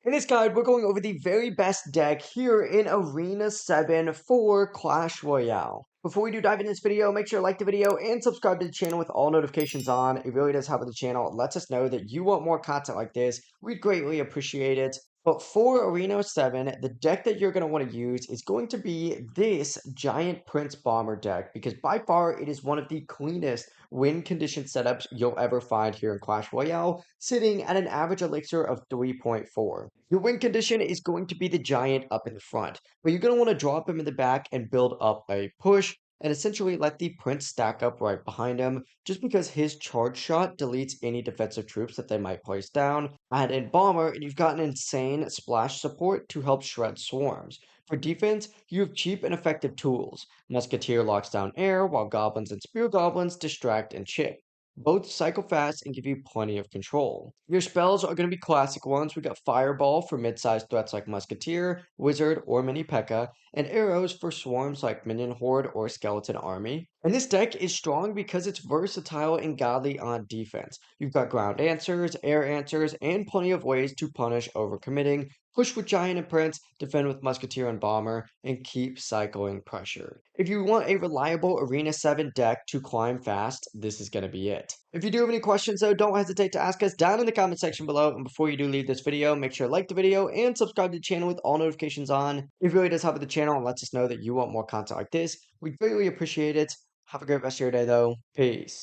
In this guide, we're going over the very best deck here in Arena 7 for Clash Royale. Before we do dive into this video, make sure to like the video and subscribe to the channel with all notifications on. It really does help with the channel. It lets us know that you want more content like this. We'd greatly appreciate it. But for Arena 7, the deck that you're going to want to use is going to be this Giant Prince Bomber deck because by far it is one of the cleanest win condition setups you'll ever find here in Clash Royale, sitting at an average elixir of 3.4. Your win condition is going to be the Giant up in the front, but you're going to want to drop him in the back and build up a push and essentially let the Prince stack up right behind him, just because his charge shot deletes any defensive troops that they might place down. Add in Bomber, and you've got an insane splash support to help shred swarms. For defense, you have cheap and effective tools. Musketeer locks down air, while Goblins and Spear Goblins distract and chip. Both cycle fast and give you plenty of control. Your spells are going to be classic ones. We got Fireball for mid-sized threats like Musketeer, Wizard, or Mini P.E.K.K.A, and Arrows for swarms like Minion Horde or Skeleton Army. And this deck is strong because it's versatile and godly on defense. You've got ground answers, air answers, and plenty of ways to punish overcommitting, push with Giant and Prince, defend with Musketeer and Bomber, and keep cycling pressure. If you want a reliable Arena 7 deck to climb fast, this is going to be it. If you do have any questions though, don't hesitate to ask us down in the comment section below. And before you do leave this video, make sure to like the video and subscribe to the channel with all notifications on. It really does help with the channel and lets us know that you want more content like this. We greatly appreciate it. Have a great rest of your day though. Peace.